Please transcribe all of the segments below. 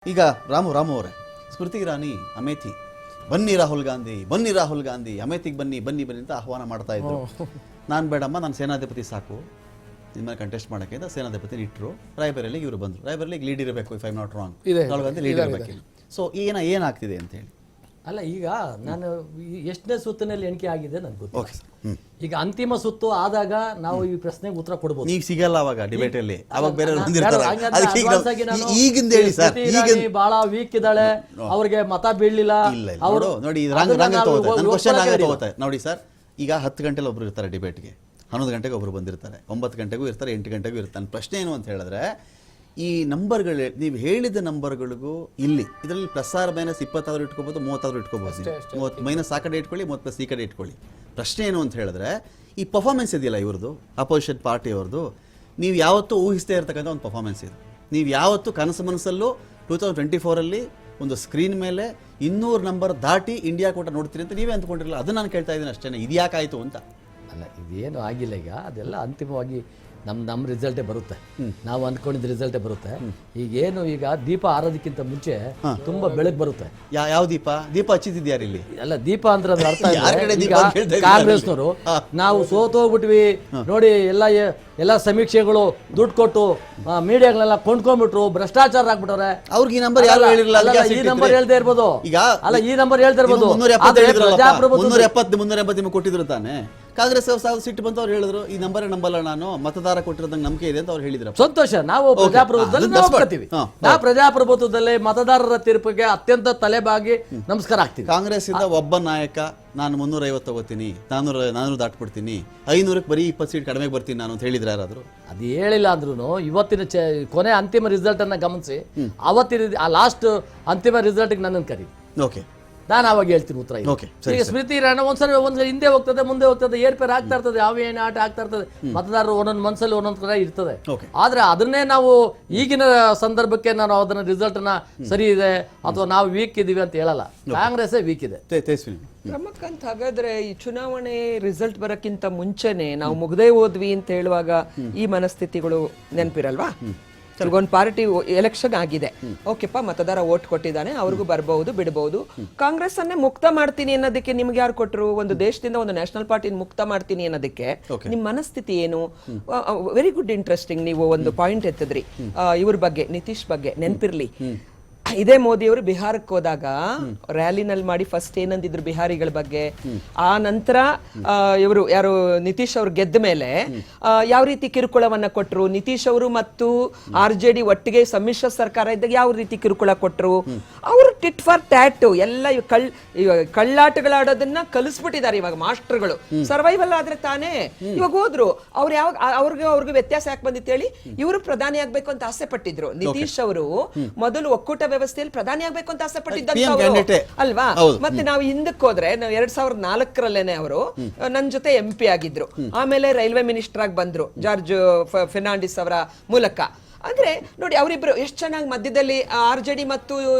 ಈಗ ರಾಮು ಅವರೇ, ಸ್ಮೃತಿ ಇರಾನಿ ಅಮೇಥಿ ಬನ್ನಿ ರಾಹುಲ್ ಗಾಂಧಿ ಅಮೇಥಿಗೆ ಬನ್ನಿ ಅಂತ ಆಹ್ವಾನ ಮಾಡ್ತಾ ಇದ್ರು. ನಾನು ಬೇಡಮ್ಮ, ನಾನು ಸೇನಾಧಿಪತಿ ಸಾಕು ನಿಮ್ಮನ್ನ ಕಂಟೆಸ್ಟ್ ಮಾಡೋಕ್ಕೆ ಅಂತ ಸೇನಾಧಿಪತಿ ಇಟ್ಟರು. ರಾಯಬರೇಲಿಗೆ ಇವರು ಬಂದರು. ರಾಯಬರೇಲಿಗೆ ಲೀಡ್ ಇರಬೇಕು, if I not wrong, Rahul Gandhi lead ಇರಬೇಕಿಲ್ಲ. ಸೊ ಏನಾಗ್ತಿದೆ ಅಂತ ಹೇಳಿ ಅಲ್ಲ, ಈಗ ನಾನು ಎಷ್ಟನೇ ಸುತ್ತಿನಲ್ಲಿ ಎಣಿಕೆ ಆಗಿದೆ ನನಗೆ ಗೊತ್ತಿಲ್ಲ. ಈಗ ಅಂತಿಮ ಸುತ್ತು ಆದಾಗ ನಾವು ಈ ಪ್ರಶ್ನೆಗೆ ಉತ್ತರ ಕೊಡಬಹುದು. ನೀವು ಸಿಗಲ್ಲ ಅವಾಗ ಡಿಬೇಟ್ ಅಲ್ಲಿ, ಅವಾಗ ಬೇರೆ ಬಹಳ ವೀಕ್ ಇದ್ದಾಳೆ, ಅವ್ರಿಗೆ ಮತ ಬೀಳಲಿಲ್ಲ ನೋಡಿ. ನೋಡಿ ಸರ್, ಈಗ 10 ಗಂಟೆಲಿ ಒಬ್ರು ಇರ್ತಾರೆ ಡಿಬೇಟ್ಗೆ, 11 ಗಂಟೆಗೆ ಒಬ್ರು ಬಂದಿರ್ತಾರೆ, 9 ಗಂಟೆಗೂ ಇರ್ತಾರೆ, 8 ಗಂಟೆಗೂ ಇರ್ತಾರೆ. ಪ್ರಶ್ನೆ ಏನು ಅಂತ ಹೇಳಿದ್ರೆ, ಈ ನಂಬರ್ಗಳು ನೀವು ಹೇಳಿದ ನಂಬರ್ಗಳಿಗೂ ಇದರಲ್ಲಿ ಪ್ಲಸ್ ಆರ್ ಮೈನಸ್ 20 ಇಟ್ಕೋಬಹುದು, 30 ಇಟ್ಕೋಬಹುದು. 30 ಮೈನಸ್ ಆ ಕಡೆ ಇಟ್ಕೊಳ್ಳಿ, 30 ಪ್ಲಸ್ ಈ ಕಡೆ ಇಟ್ಕೊಳ್ಳಿ. ಪ್ರಶ್ನೆ ಏನು ಅಂತ ಹೇಳಿದ್ರೆ, ಈ ಪರ್ಫಾರ್ಮೆನ್ಸ್ ಇದೆಯಲ್ಲ ಇವ್ರದ್ದು, ಅಪೋಸಿಷನ್ ಪಾರ್ಟಿ ಅವ್ರದ್ದು, ನೀವು ಯಾವತ್ತೂ ಊಹಿಸ್ತೇ ಇರ್ತಕ್ಕಂಥ ಒಂದು ಪರ್ಫಾರ್ಮೆನ್ಸ್ ಇದೆ. ನೀವು ಯಾವತ್ತೂ ಕನಸು ಮನಸ್ಸಲ್ಲೂ 2024 ಒಂದು ಸ್ಕ್ರೀನ್ ಮೇಲೆ 200 ನಂಬರ್ ದಾಟಿ ಇಂಡಿಯಾ ಕೂಟ ನೋಡ್ತೀರಿ ಅಂತ ನೀವೇ ಅಂದ್ಕೊಂಡಿರಲ್ಲ. ಅದು ನಾನು ಕೇಳ್ತಾ ಇದ್ದೀನಿ ಅಷ್ಟೇ, ಇದು ಯಾಕಾಯಿತು ಅಂತ. ಅಲ್ಲ, ಇದೇನು ಆಗಿಲ್ಲ. ಈಗ ಅದೆಲ್ಲ ಅಂತಿಮವಾಗಿ ನಮ್ಮ ರಿಸಲ್ಟೇ ಬರುತ್ತೆ, ನಾವು ಅಂದ್ಕೊಂಡಿದ್ದ ರಿಸಲ್ಟೇ ಬರುತ್ತೆ. ಈಗ ದೀಪ ಆರೋದಕ್ಕಿಂತ ಮುಂಚೆ ತುಂಬಾ ಬೆಳಕು ಬರುತ್ತೆ. ಯಾವ ದೀಪ ಹಚ್ಚಿದ್ಯಾರ ಇಲ್ಲಿ? ಅಲ್ಲ, ದೀಪ ಅಂದ್ರೆ ಅದ್ರ ಅರ್ಥ ಕಾಂಗ್ರೆಸ್ನವರು ನಾವು ಸೋತೋಗ್ಬಿಟ್ವಿ ನೋಡಿ, ಎಲ್ಲ ಸಮೀಕ್ಷೆಗಳು ದುಡ್ಡು ಕೊಟ್ಟು ಮೀಡಿಯಾಗಳೆಲ್ಲ ಕೊಂಡ್ಕೊಂಡ್ಬಿಟ್ರು, ಭ್ರಷ್ಟಾಚಾರ ಆಗ್ಬಿಟ್ಟವ್ರೆ. ಅವ್ರಿಗೆ ಈ ನಂಬರ್ ಯಾರು ಹೇಳಿರಲ್ಲ, ಈ ನಂಬರ್ ಹೇಳ್ದೇ ಇರ್ಬೋದು. ಅಲ್ಲ, ಈ ನಂಬರ್ ಹೇಳ್ದೇ ಇರ್ಬೋದು. 370 ಕೊಟ್ಟಿದ್ರು ತಾನೆ ಕಾಂಗ್ರೆಸ್ ಸಿಟ್ಟು ಬಂತು. ಅವ್ರು ಹೇಳಿದ್ರು, ಈ ನಂಬರ್ ನಂಬಲ್ಲ, ನಾನು ಮತದಾರ ಕೊಟ್ಟಿರೋದಂಗೆ ನಂಬಿಕೆ ಇದೆ ಅಂತ ಅವ್ರು ಹೇಳಿದ್ರು. ಸಂತೋಷ. ನಾವು ಪ್ರಜಾಪ್ರಭುತ್ವದಲ್ಲಿ ನಾವು ಪ್ರಜಾಪ್ರಭುತ್ವದಲ್ಲಿ ಮತದಾರರ ತೀರ್ಪಿಗೆ ಅತ್ಯಂತ ತಲೆಬಾಗಿ ನಮಸ್ಕಾರ ಆಗ್ತೀವಿ. ಕಾಂಗ್ರೆಸ್ ಇಂದ ಒಬ್ಬ ನಾಯಕ, ನಾನು 350 ತಗೋತೀನಿ, 400 ದಾಟ್ಬಿಡ್ತೀನಿ, 500ಕ್ಕೆ ಬರೀ 20 ಸೀಟ್ ಕಡಿಮೆ ಬರ್ತೀನಿ ನಾನು ಅಂತ ಹೇಳಿದ್ರೆ ಯಾರಾದ್ರು? ಅದು ಹೇಳಿಲ್ಲ ಅಂದ್ರೂ ಇವತ್ತಿನ ಕೊನೆ ಅಂತಿಮ ರಿಸಲ್ಟ್ ಅನ್ನ ಗಮನಿಸಿ, ಅವತ್ತಿನ ಆ ಲಾಸ್ಟ್ ಅಂತಿಮ ರಿಸಲ್ಟ್ಗೆ ನನ್ನನ್ನು ಕರಿ. ಓಕೆ, ನಾನು ಅವಾಗ ಹೇಳ್ತೀನಿ ಉತ್ತರ. ಈಗ ಸ್ಮೃತಿ ಇರಾನಿ ಒಂದ್ಸರಿ ಹಿಂದೆ ಹೋಗ್ತದೆ, ಮುಂದೆ ಹೋಗ್ತದೆ, ಏರ್ಪೇರ್ ಆಗ್ತಾ ಇರ್ತದೆ, ಯಾವ ಏನು ಆಟ ಆಗ್ತಾ ಇರ್ತದೆ. ಮತದಾರರು ಒಂದೊಂದು ಮನಸ್ಸಲ್ಲಿ ಒಂದೊಂದು ಕಡೆ ಇರ್ತದೆ. ಆದ್ರೆ ಅದನ್ನೇ ನಾವು ಈಗಿನ ಸಂದರ್ಭಕ್ಕೆ ನಾನು ಅದನ್ನ ರಿಸಲ್ಟ್ ನ ಸರಿ ಇದೆ ಅಥವಾ ನಾವು ವೀಕ್ ಇದೀವಿ ಅಂತ ಹೇಳಲ್ಲ. ಕಾಂಗ್ರೆಸ್ ವೀಕ್ ಇದೆ. ರಮಕಾಂತ್, ಹಾಗಾದ್ರೆ ಈ ಚುನಾವಣೆ ರಿಸಲ್ಟ್ ಬರಕ್ಕಿಂತ ಮುಂಚೆನೆ ನಾವು ಮುಗ್ದೇ ಹೋದ್ವಿ ಅಂತ ಹೇಳುವಾಗ ಈ ಮನಸ್ಥಿತಿಗಳು ನೆನಪಿರಲ್ವಾ? ಒಂದು ಪಾರ್ಟಿ ಎಲೆಕ್ಷನ್ ಆಗಿದೆ, ಓಕೆಪ್ಪ, ಮತದಾರ ವೋಟ್ ಕೊಟ್ಟಿದ್ದಾನೆ, ಅವ್ರಿಗೂ ಬರಬಹುದು ಬಿಡಬಹುದು. ಕಾಂಗ್ರೆಸ್ ಅನ್ನೇ ಮುಕ್ತ ಮಾಡ್ತೀನಿ ಅನ್ನೋದಕ್ಕೆ ನಿಮ್ಗೆ ಯಾರು ಕೊಟ್ಟರು? ಒಂದು ದೇಶದಿಂದ ಒಂದು ನ್ಯಾಷನಲ್ ಪಾರ್ಟಿ ಮುಕ್ತ ಮಾಡ್ತೀನಿ ಅನ್ನೋದಕ್ಕೆ ನಿಮ್ ಮನಸ್ಥಿತಿ ಏನು? Very good, interesting. ನೀವು ಒಂದು ಪಾಯಿಂಟ್ ಎತ್ತಿದ್ರಿ ಇವ್ರ ಬಗ್ಗೆ, ನಿತೀಶ್ ಬಗ್ಗೆ. ನೆನ್ಪಿರ್ಲಿ, ಇದೇ ಮೋದಿ ಅವರು ಬಿಹಾರಕ್ಕೆ ಹೋದಾಗ ರ್ಯಾಲಿನಲ್ಲಿ ಮಾಡಿ ಫಸ್ಟ್ ಏನಂದಿದ್ರು ಬಿಹಾರಿಗಳ ಬಗ್ಗೆ. ಆ ನಂತರ ಇವರು ಯಾರು ನಿತೀಶ್ ಅವರು ಗೆದ್ದ ಮೇಲೆ ಯಾವ ರೀತಿ ಕಿರುಕುಳವನ್ನ ಕೊಟ್ಟರು, ನಿತೀಶ್ ಅವರು ಮತ್ತು RJD ಒಟ್ಟಿಗೆ ಸಮ್ಮಿಶ್ರ ಸರ್ಕಾರ ಇದ್ದಾಗ ಯಾವ ರೀತಿ ಕಿರುಕುಳ ಕೊಟ್ಟರು. ಅವರು ಟಿಟ್ ಫಾರ್ ಟ್ಯಾಟ್ ಎಲ್ಲ ಕಳ್ಳಾಟಗಳಾಡೋದನ್ನ ಕಲಿಸ್ಬಿಟ್ಟಿದ್ದಾರೆ ಇವಾಗ ಮಾಸ್ಟರ್ಗಳು. ಸರ್ವೈವಲ್ ಆದ್ರೆ ತಾನೇ ಇವಾಗ ಹೋದ್ರು. ಅವ್ರು ಯಾವಾಗ ಅವ್ರಿಗೆ ವ್ಯತ್ಯಾಸ ಯಾಕೆ ಬಂದಿತ್ತು ಹೇಳಿ? ಇವರು ಪ್ರಧಾನಿ ಆಗ್ಬೇಕು ಅಂತ ಆಸೆ ಪಟ್ಟಿದ್ರು. ನಿತೀಶ್ ಅವರು ಮೊದಲು ಒಕ್ಕೂಟ ವ್ಯವಸ್ಥೆಯಲ್ಲಿ ಪ್ರಧಾನಿ ಆಗ್ಬೇಕು ಅಂತ ಆಸೆ ಪಟ್ಟಿದ್ದಂತ ಅಲ್ವಾ? ಮತ್ತೆ ನಾವು ಹಿಂದಕ್ಕೆ ಹೋದ್ರೆ, ನಾವು 2004 ಅವರು ನನ್ನ ಜೊತೆ MP ಆಗಿದ್ರು. ಆಮೇಲೆ ರೈಲ್ವೆ ಮಿನಿಸ್ಟರ್ ಆಗಿ ಬಂದ್ರು ಜಾರ್ಜ್ ಫೆರ್ನಾಂಡಿಸ್ ಅವರ ಮೂಲಕ. ಅಂದ್ರೆ ನೋಡಿ, ಅವರಿಬ್ರು ಎಷ್ಟು ಚೆನ್ನಾಗಿ ಮಧ್ಯದಲ್ಲಿ RJD ಮತ್ತು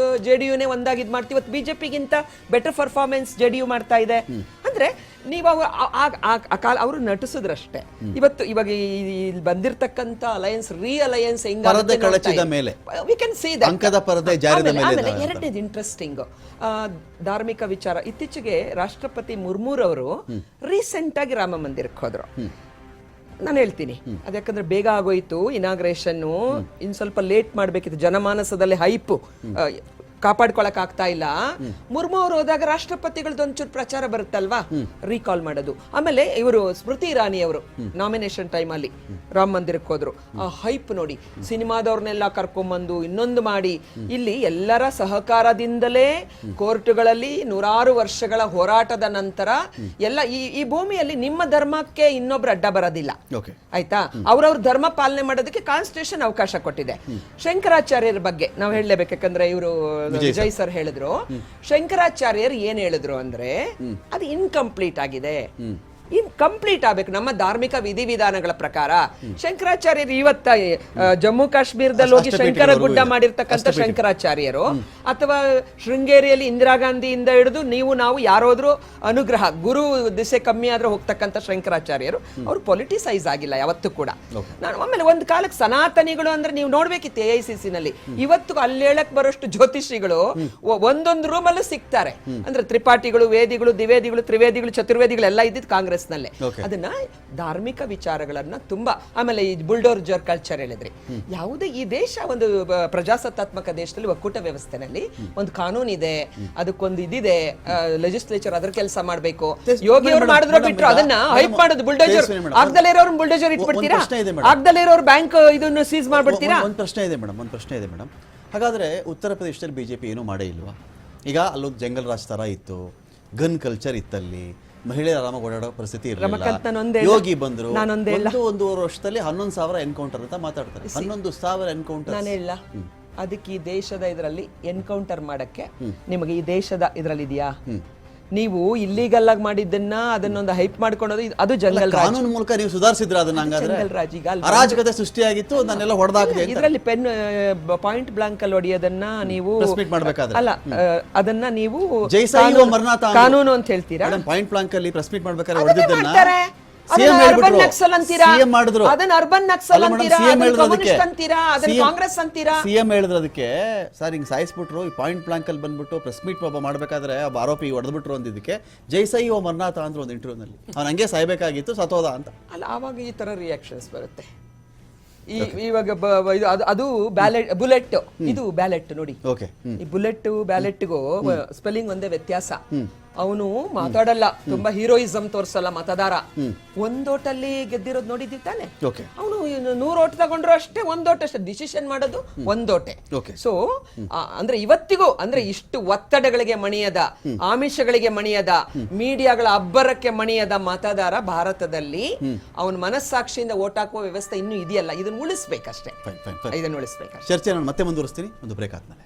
JDUನೇ ಒಂದಾಗಿ ಇದ್ ಮಾಡ್ತೀವಿ. ಇವತ್ತು BJPಗಿಂತ ಬೆಟರ್ ಪರ್ಫಾರ್ಮೆನ್ಸ್ JDU ಮಾಡ್ತಾ ಇದೆ. ಅಂದ್ರೆ ನೀವು ಅವರು ನಟಿಸಿದ್ರಷ್ಟೇ. ಇವಾಗ ಇಲ್ಲಿ ಬಂದಿರತಕ್ಕಂತ ಅಲಯನ್ಸ್, ಅಲಯನ್ಸ್ ಎರಡನೇದು ಇಂಟ್ರೆಸ್ಟಿಂಗ್ ಧಾರ್ಮಿಕ ವಿಚಾರ. ಇತ್ತೀಚೆಗೆ ರಾಷ್ಟ್ರಪತಿ ಮುರ್ಮುರವರು ರೀಸೆಂಟ್ ಆಗಿ ರಾಮ ಮಂದಿರಕ್ಕೆ ಹೋದ್ರು. ನಾನು ಹೇಳ್ತೀನಿ, ಅದ್ಯಾಕಂದ್ರೆ ಬೇಗ ಆಗೋಯ್ತು ಇನಾಗ್ರೇಷನ್, ಇನ್ ಸ್ವಲ್ಪ ಲೇಟ್ ಮಾಡ್ಬೇಕಿತ್ತು. ಜನಮಾನಸದಲ್ಲಿ ಹೈಪ್ ಕಾಪಾಡ್ಕೊಳಕ್ ಆಗ್ತಾ ಇಲ್ಲ. ಮುರ್ಮು ಅವರು ಹೋದಾಗ ರಾಷ್ಟ್ರಪತಿಗಳದ್ದು ಒಂಚೂರು ಪ್ರಚಾರ ಬರುತ್ತಲ್ವಾ, ರೀಕಾಲ್ ಮಾಡೋದು. ಆಮೇಲೆ ಇವರು ಸ್ಮೃತಿ ಇರಾನಿ ಅವರು ನಾಮಿನೇಷನ್ ಟೈಮ್ ಅಲ್ಲಿ ರಾಮ ಮಂದಿರಕ್ಕೆ ಹೋದ್ರು. ಆ ಹೈಪ್ ನೋಡಿ, ಸಿನಿಮಾದವ್ರನ್ನೆಲ್ಲ ಕರ್ಕೊಂಬಂದು ಇನ್ನೊಂದು ಮಾಡಿ, ಇಲ್ಲಿ ಎಲ್ಲರ ಸಹಕಾರದಿಂದಲೇ ಕೋರ್ಟ್ಗಳಲ್ಲಿ 100 ವರ್ಷಗಳ ಹೋರಾಟದ ನಂತರ ಎಲ್ಲ ಈ ಭೂಮಿಯಲ್ಲಿ ನಿಮ್ಮ ಧರ್ಮಕ್ಕೆ ಇನ್ನೊಬ್ರು ಅಡ್ಡ ಬರೋದಿಲ್ಲ, ಆಯ್ತಾ? ಅವ್ರವ್ರ ಧರ್ಮ ಪಾಲನೆ ಮಾಡೋದಕ್ಕೆ ಕಾನ್ಸ್ಟಿಟ್ಯೂಷನ್ ಅವಕಾಶ ಕೊಟ್ಟಿದೆ. ಶಂಕರಾಚಾರ್ಯರ ಬಗ್ಗೆ ನಾವು ಹೇಳಲೇಬೇಕು, ಯಾಕಂದ್ರೆ ಇವರು ವಿಜಯ್ ಸರ್ ಹೇಳಿದ್ರು. ಶಂಕರಾಚಾರ್ಯರು ಏನ್ ಹೇಳಿದ್ರು ಅಂದ್ರೆ, ಅದು ಇನ್ಕಂಪ್ಲೀಟ್ ಆಗಿದೆ, ಕಂಪ್ಲೀಟ್ ಆಗ್ಬೇಕು ನಮ್ಮ ಧಾರ್ಮಿಕ ವಿಧಿವಿಧಾನಗಳ ಪ್ರಕಾರ. ಶಂಕರಾಚಾರ್ಯರು ಇವತ್ತ ಜಮ್ಮು ಕಾಶ್ಮೀರದಲ್ಲಿ ಹೋಗಿ ಶಂಕರ ಗುಡ್ಡ ಮಾಡಿರ್ತಕ್ಕಂಥ ಶಂಕರಾಚಾರ್ಯರು ಅಥವಾ ಶೃಂಗೇರಿಯಲ್ಲಿ ಇಂದಿರಾ ಗಾಂಧಿಯಿಂದ ಹಿಡಿದು ನಾವು ಯಾರಾದ್ರೂ ಅನುಗ್ರಹ ಗುರು ದಿಸೆ ಕಮ್ಮಿ ಆದ್ರೆ ಹೋಗ್ತಕ್ಕಂಥ ಶಂಕರಾಚಾರ್ಯರು ಅವರು ಪೊಲಿಟಿಸೈಸ್ ಆಗಿಲ್ಲ ಯಾವತ್ತೂ ಕೂಡ. ನಾನು ಆಮೇಲೆ ಒಂದು ಕಾಲಕ್ಕೆ ಸನಾತನಿಗಳು ಅಂದ್ರೆ ನೀವು ನೋಡ್ಬೇಕಿತ್ತು AICC ನಲ್ಲಿ, ಇವತ್ತು ಅಲ್ಲಿ ಹೇಳಕ್ ಬರೋಷ್ಟು ಜ್ಯೋತಿಷಿಗಳು ಒಂದೊಂದು ರೂಮ್ ಅಲ್ಲೂ ಸಿಗ್ತಾರೆ. ಅಂದ್ರೆ ತ್ರಿಪಾಠಿಗಳು, ವೇದಿಗಳು, ದ್ವಿವೇದಿಗಳು, ತ್ರಿವೇದಿಗಳು, ಚತುರ್ವೇದಿಗಳು ಎಲ್ಲ ಇದ್ದಿದ್ದು ಕಾಂಗ್ರೆಸ್ ನಲ್ಲೇ. ಅದನ್ನ ಧಾರ್ಮಿಕ ವಿಚಾರಗಳನ್ನ ತುಂಬಾ, ಆಮೇಲೆ ಈ ಬುಲ್ಡೋರ್ಜರ್ ಕಲ್ಚರ್ ಹೇಳಿದ್ರಿ, ಯಾವುದೇ ಈ ದೇಶ ಒಂದು ಪ್ರಜಾಸತ್ತಾತ್ಮಕ ದೇಶದಲ್ಲಿ ಒಕ್ಕೂಟ ವ್ಯವಸ್ಥೆನಲ್ಲಿ ಒಂದು ಕಾನೂನು ಇದೆ, ಅದಕ್ಕೊಂದು ಇದಿದೆ, ಲೆಜಿಸ್ಲೇಚರ್ ಅದ್ರ ಕೆಲಸ ಮಾಡ್ಬೇಕು. ಯೋಗಿ ಅವರು ಮಾಡಿದ್ರು ಬಿಟ್ರು ಅದನ್ನ ಹೈಪ್ ಮಾಡೋದು ಬುಲ್ಡೋಜರ್. ಆಗ್ದಲೇ ಇರೋರು ಬುಲ್ಡೋಜರ್ ಇಟ್ಬಿಡ್ತೀರಾ, ಆಗ್ದಲೇ ಇರೋರು ಬ್ಯಾಂಕ್ ಇದನ್ನು ಸೀಸ್ ಮಾಡ್ಬಿಡ್ತೀರಾ. ಒಂದು ಪ್ರಶ್ನೆ ಇದೆ ಮೇಡಮ್, ಹಾಗಾದ್ರೆ ಉತ್ತರ ಪ್ರದೇಶದಲ್ಲಿ ಬಿಜೆಪಿ ಏನೂ ಮಾಡೇ ಇಲ್ವಾ? ಈಗ ಅಲ್ಲೊಂದು ಜಂಗಲ್ ರಾಜ್ ತರ ಇತ್ತು, ಗನ್ ಕಲ್ಚರ್ ಇತ್ತಲ್ಲಿ, ಮಹಿಳೆಯರು ಆರಾಮಾಗಿ ಓಡಾಡೋ ಪರಿಸ್ಥಿತಿ ಇರಲಿಲ್ಲ. ಯೋಗಿ ಬಂದ್ರು, ಒಂದೂವರೆ ವರ್ಷದಲ್ಲಿ 11,000 ಎನ್ಕೌಂಟರ್ ಅಂತ ಮಾತಾಡ್ತಾರೆ. 11,000 ಎನ್ಕೌಂಟರ್. ನಾನು ಹೇಳ ಅದಕ್ಕೆ ಈ ದೇಶದ ಇದರಲ್ಲಿ ಎನ್ಕೌಂಟರ್ ಮಾಡಕ್ಕೆ ನಿಮಗೆ ಈ ದೇಶದ ಇದರಲ್ಲಿ ಇದೆಯಾ? ನೀವು ಇಲ್ಲಿಗಲ್ ಆಗಿ ಮಾಡಿದ್ದನ್ನ ಅದನ್ನೊಂದು ಹೈಪ್ ಮಾಡ್ಕೊಳ್ಳೋದು, ಅದು ಜಂಗಲ್ ರಾಜ್. ಕಾನೂನು ಮೂಲಕ ನೀವು ಸುಧಾರಿಸಿದ್ರ ಅದನ್ನ? ಜಂಗಲ್ ರಾಜ್ ಈಗ ಅರಾಜಕತೆ ಸೃಷ್ಟಿಯಾಗಿತ್ತು, ನಾನೆಲ್ಲ ಹೊಡೆದಾಕಿದೆ. ಇದರಲ್ಲಿ ಪೆನ್ ಪಾಯಿಂಟ್ ಬ್ಲಾಂಕ್ ಅಲ್ಲಿ ಹೊಡೆಯೋದನ್ನ ನೀವು ಅಲ್ಲ, ಅದನ್ನ ನೀವು ಕಾನೂನು ಅಂತ ಹೇಳ್ತೀರಾ? ಪಾಯಿಂಟ್ ಬ್ಲಾಂಕ್ ಅಲ್ಲಿ ಪ್ರೆಸ್ ಮೀಟ್ ಮಾಡ್ಬೇಕಾದ್ರೆ ಹೊಡೆದಿದ್ದನ್ನ ಅರ್ಬನ್ ನಕ್ಸಲ್ ಅಂತೀರಾ, ಅದನ್ನ ಅರ್ಬನ್ ನಕ್ಸಲ್ ಅಂತೀರಾ, ಕಮ್ಯುನಿಸ್ಟ್ ಅಂತೀರಾ, ಅದನ್ನ ಕಾಂಗ್ರೆಸ್ ಅಂತೀರಾ? ಸಿಎಂ ಹೇಳಿದ್ರು ಅದಕ್ಕೆ, ಸರ್ ಹಿಂಗ್ ಸಾಯಿಸ್ಬಿಟ್ರು, ಈ ಪಾಯಿಂಟ್ ಬ್ಲಾಂಕ್ ಅಲ್ಲಿ ಬಂದ್ಬಿಟ್ಟು ಪ್ರೆಸ್ ಮೀಟ್ ಮಾಡ್ಬೇಕಾದ್ರೆ ಆರೋಪಿ ಹೊಡೆದ್ಬಿಟ್ರು ಅಂದಿದ್ದಕ್ಕೆ ಜೈಸೈ ಓ ಮರ್ನಾಥ ಅಂದ್ರೆ ಒಂದು ಇಂಟರ್ವ್ಯೂನಲ್ಲಿ, ಅವ್ನು ಹಂಗೆ ಸಾಯ್ಬೇಕಾಗಿತ್ತು, ಸತೋದ ಅಂತ. ಅಲ್ಲ, ಆವಾಗ ಈ ತರ ರಿಯಾಕ್ಷನ್ಸ್ ಬರುತ್ತೆ. ಇವಾಗ ಅದು ಬುಲೆಟ್, ಇದು ಬ್ಯಾಲೆಟ್ ನೋಡಿ. ಈ ಬುಲೆಟ್ ಬ್ಯಾಲೆಟ್ಗೂ ಸ್ಪೆಲ್ಲಿಂಗ್ ಒಂದೇ ವ್ಯತ್ಯಾಸ. ಅವನು ಮಾತಾಡಲ್ಲ, ತುಂಬಾ ಹೀರೋಯಿಸಂ ತೋರ್ಸಲ್ಲ ಮತದಾರ. ಒಂದೋಟಲ್ಲಿ ಗೆದ್ದಿರೋದು ನೋಡಿದ್ದಿ ತಾನೆ? ಅವನು 100 ಓಟ್ ತಗೊಂಡ್ರು ಅಷ್ಟೇ, ಒಂದೋಟ ಅಷ್ಟೇ ಡಿಸಿಷನ್ ಮಾಡೋದು, ಒಂದೋಟೆ. ಸೊ ಅಂದ್ರೆ ಇವತ್ತಿಗೂ ಅಂದ್ರೆ ಇಷ್ಟು ಒತ್ತಡಗಳಿಗೆ ಮಣಿಯದ, ಆಮಿಷಗಳಿಗೆ ಮಣಿಯದ, ಮೀಡಿಯಾಗಳ ಅಬ್ಬರಕ್ಕೆ ಮಣಿಯದ ಮತದಾರ ಭಾರತದಲ್ಲಿ ಅವನ ಮನಸ್ಸಾಕ್ಷಿಯಿಂದ ಓಟ್ ಹಾಕುವ ವ್ಯವಸ್ಥೆ ಇನ್ನೂ ಇದೆಯಲ್ಲ, ಇದನ್ನ ಉಳಿಸ್ಬೇಕಷ್ಟೇ. ಇದನ್ನ ಉಳಿಸ್ಬೇಕಷ್ಟೇ. ಚರ್ಚೆ ನಾನು ಮತ್ತೆ ಮುಂದುವರಿಸ್ತೀನಿ ಒಂದು ಬ್ರೇಕ್ ಆದ್ಮೇಲೆ.